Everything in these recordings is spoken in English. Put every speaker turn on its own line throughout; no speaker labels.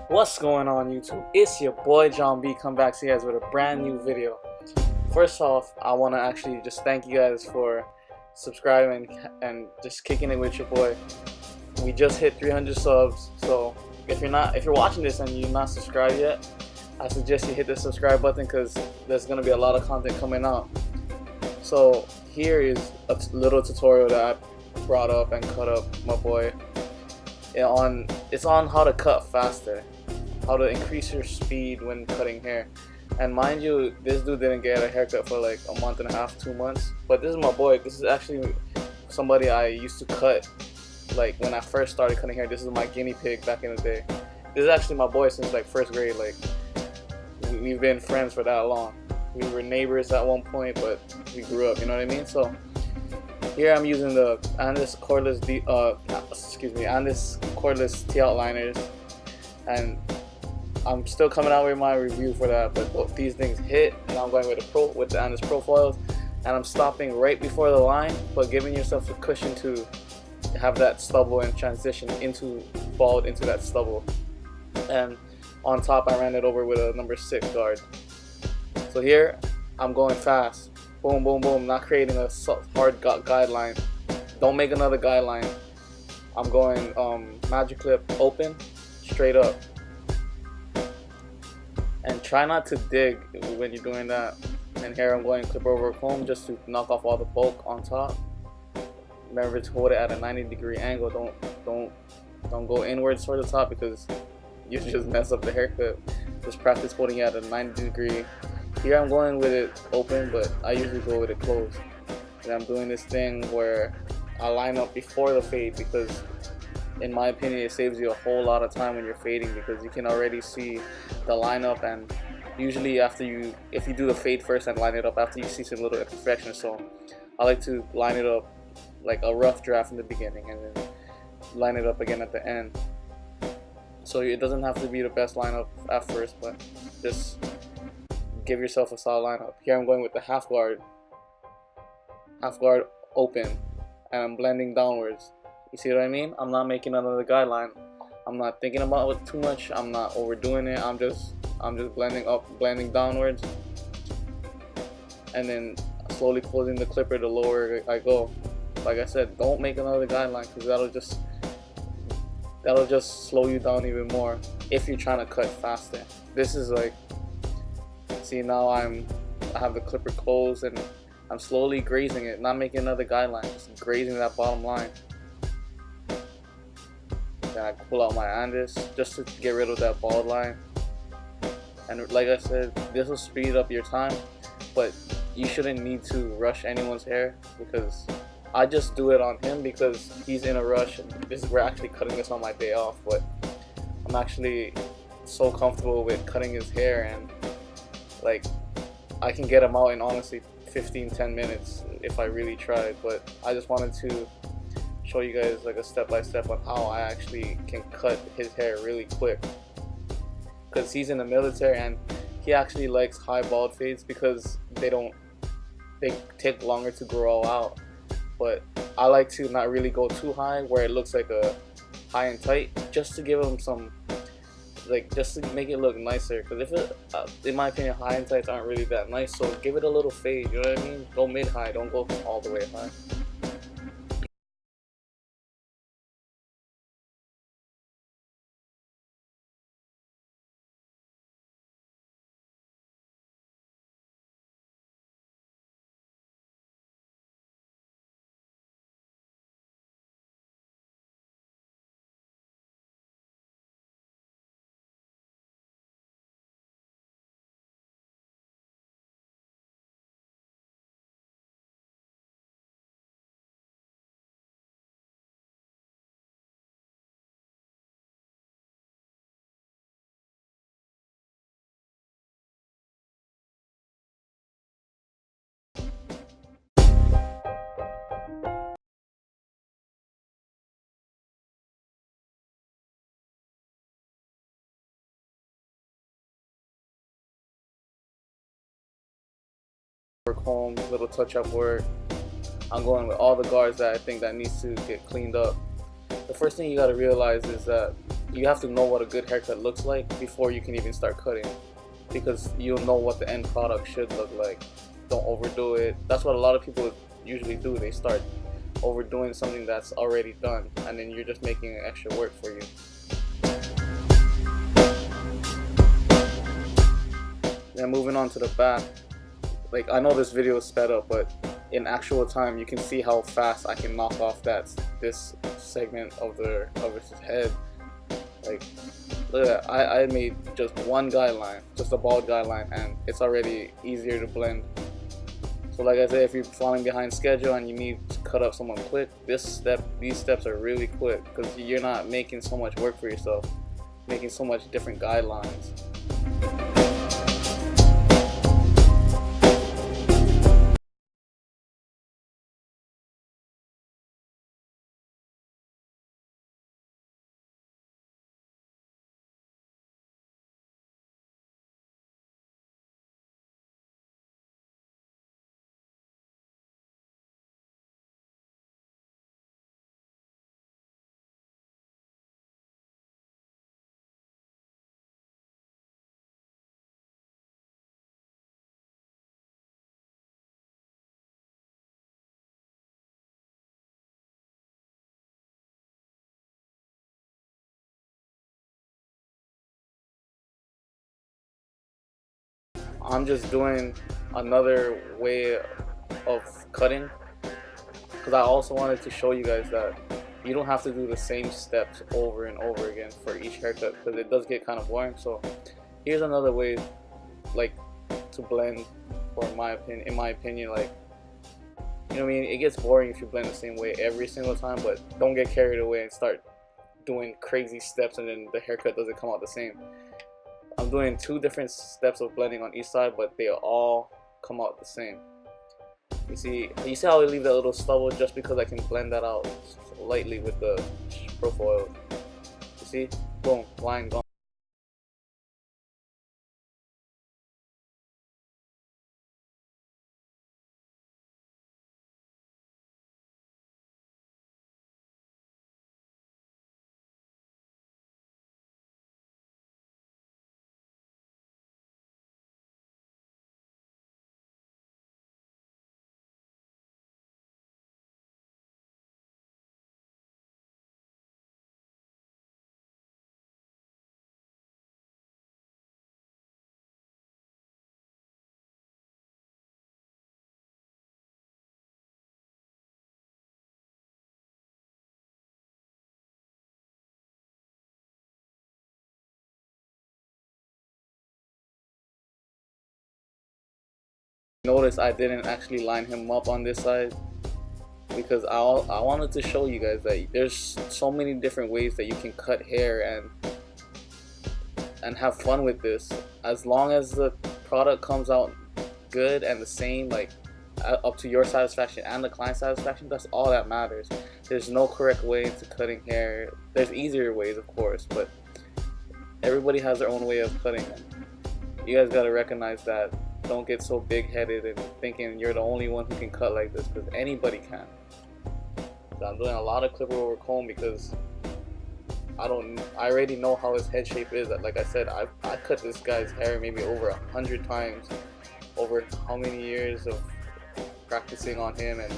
What's going on YouTube? It's your boy John B come back to you guys with a brand new video. First off, I want to actually just thank you guys for subscribing and just kicking it with your boy. We just hit 300 subs, so if you're watching this and you're not subscribed yet, I suggest you hit the subscribe button because there's gonna be a lot of content coming out. So here is a little tutorial that I brought up and cut up my boy. It's on how to cut faster, how to increase your speed when cutting hair. And mind you, this dude didn't get a haircut for like a month and a half, 2 months. But this is my boy. This is actually somebody I used to cut like when I first started cutting hair. This is my guinea pig back in the day. This is actually my boy since like first grade. Like we've been friends for that long. We were neighbors at one point, but we grew up. You know what I mean? So here I'm using the Andis Cordless Andis Cordless T outliners, and I'm still coming out with my review for that. But both these things hit, and I'm going with the Andis profiles, and I'm stopping right before the line, but giving yourself a cushion to have that stubble and transition into bald into that stubble. And on top, I ran it over with a number 6 guard. So here I'm going fast. Boom, boom, boom. Not creating a hard guideline. Don't make another guideline. I'm going magic clip open, straight up. And try not to dig when you're doing that. And here I'm going clip over comb just to knock off all the bulk on top. Remember to hold it at a 90-degree angle. Don't go inwards toward the top because you just mess up the haircut. Just practice holding it at a 90-degree. Here I'm going with it open, but I usually go with it closed. And I'm doing this thing where I line up before the fade because in my opinion it saves you a whole lot of time when you're fading because you can already see the lineup, and usually if you do the fade first and line it up after, you see some little imperfections. So I like to line it up like a rough draft in the beginning and then line it up again at the end. So it doesn't have to be the best lineup at first, but just give yourself a solid lineup. Here I'm going with the half guard open, and I'm blending downwards. You see what I mean? I'm not making another guideline. I'm not thinking about it too much. I'm not overdoing it. I'm just blending up, blending downwards, and then slowly closing the clipper the lower I go. Like I said, don't make another guideline because that'll just slow you down even more if you're trying to cut faster. This is like, see, now I have the clipper closed and I'm slowly grazing it, not making another guideline, just grazing that bottom line. Then I pull out my Andis just to get rid of that bald line. And like I said, this will speed up your time, but you shouldn't need to rush anyone's hair because I just do it on him because he's in a rush. We're actually cutting this on my day off, but I'm actually so comfortable with cutting his hair, and like I can get him out in honestly 15-10 minutes if I really tried. But I just wanted to show you guys like a step-by-step on how I actually can cut his hair really quick, because he's in the military and he actually likes high bald fades because they take longer to grow out. But I like to not really go too high where it looks like a high and tight, just to give him some, like, just to make it look nicer. Because in my opinion, high and tights aren't really that nice. So give it a little fade. You know what I mean? Go mid high. Don't go all the way high. Home, little touch-up work. I'm going with all the guards that I think that needs to get cleaned up. The first thing you got to realize is that you have to know what a good haircut looks like before you can even start cutting, because you'll know what the end product should look like. Don't overdo it. That's what a lot of people usually do. They start overdoing something that's already done, and then you're just making extra work for you. Then moving on to the back, like, I know this video is sped up, but in actual time you can see how fast I can knock off this segment of his head. Like, look at that. I made just one guideline, just a bald guideline, and it's already easier to blend. So like I said, if you're falling behind schedule and you need to cut up someone quick, these steps are really quick, because you're not making so much work for yourself, making so much different guidelines. I'm just doing another way of cutting, because I also wanted to show you guys that you don't have to do the same steps over and over again for each haircut, because it does get kind of boring. So here's another way, like, to blend, or in my opinion, like, you know what I mean, it gets boring if you blend the same way every single time, but don't get carried away and start doing crazy steps and then the haircut doesn't come out the same. I'm doing 2 different steps of blending on each side, but they all come out the same. You see how I leave that little stubble just because I can blend that out lightly with the profile oil. You see? Boom, line gone. Notice I didn't actually line him up on this side, because I wanted to show you guys that there's so many different ways that you can cut hair and have fun with this, as long as the product comes out good and the same, like up to your satisfaction and the client's satisfaction. That's all that matters. There's no correct way to cutting hair. There's easier ways, of course, but everybody has their own way of cutting them. You guys gotta recognize that. Don't get so big-headed and thinking you're the only one who can cut like this, because anybody can. So I'm doing a lot of clipper over comb because I already know how his head shape is. Like I said, I cut this guy's hair maybe over 100 times over how many years of practicing on him and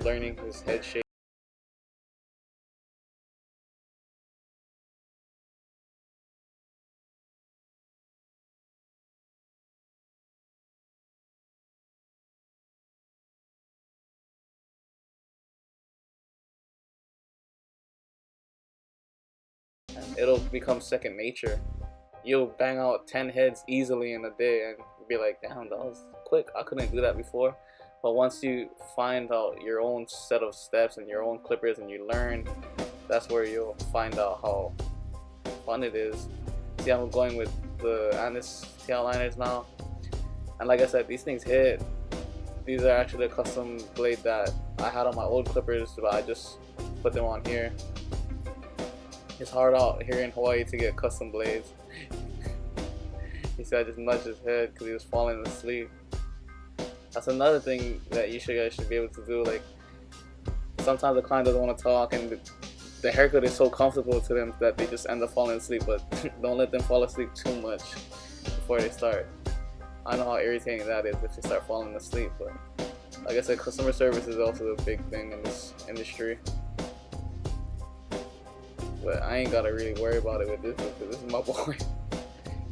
learning his head shape. And it'll become second nature. You'll bang out 10 heads easily in a day and be like, damn, that was quick. I couldn't do that before. But once you find out your own set of steps and your own clippers and you learn, that's where you'll find out how fun it is. See, I'm going with the Andis tail liners now, and like I said, these things hit. These are actually a custom blade that I had on my old clippers, but I just put them on here. It's hard out here in Hawaii to get custom blades. He said I just nudged his head because he was falling asleep. That's another thing that you guys should be able to do. Like, sometimes the client doesn't want to talk and the haircut is so comfortable to them that they just end up falling asleep. But don't let them fall asleep too much before they start. I know how irritating that is if they start falling asleep, but like I said, customer service is also a big thing in this industry. But I ain't gotta really worry about it with this because this is my boy.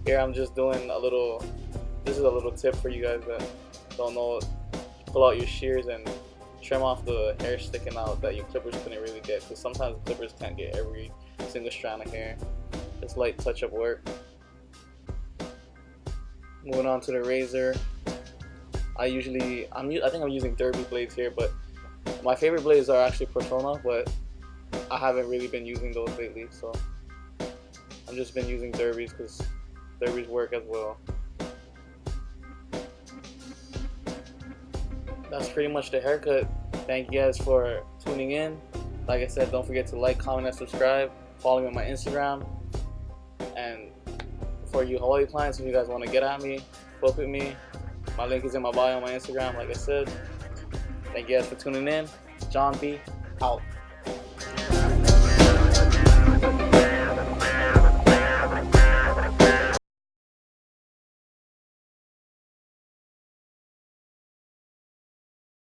Here I'm just doing a little, this is a little tip for you guys that don't know. Pull out your shears and trim off the hair sticking out that your clippers couldn't really get, because sometimes the clippers can't get every single strand of hair. It's light touch-up work. Moving on to the razor. I think I'm using Derby blades here, but my favorite blades are actually Persona, but I haven't really been using those lately, so I've just been using Derbys because Derbys work as well. That's pretty much the haircut. Thank you guys for tuning in. Like I said, don't forget to like, comment, and subscribe. Follow me on my Instagram. And for you Hawaii clients, if you guys want to get at me, book with me, my link is in my bio on my Instagram, like I said. Thank you guys for tuning in. John B, out.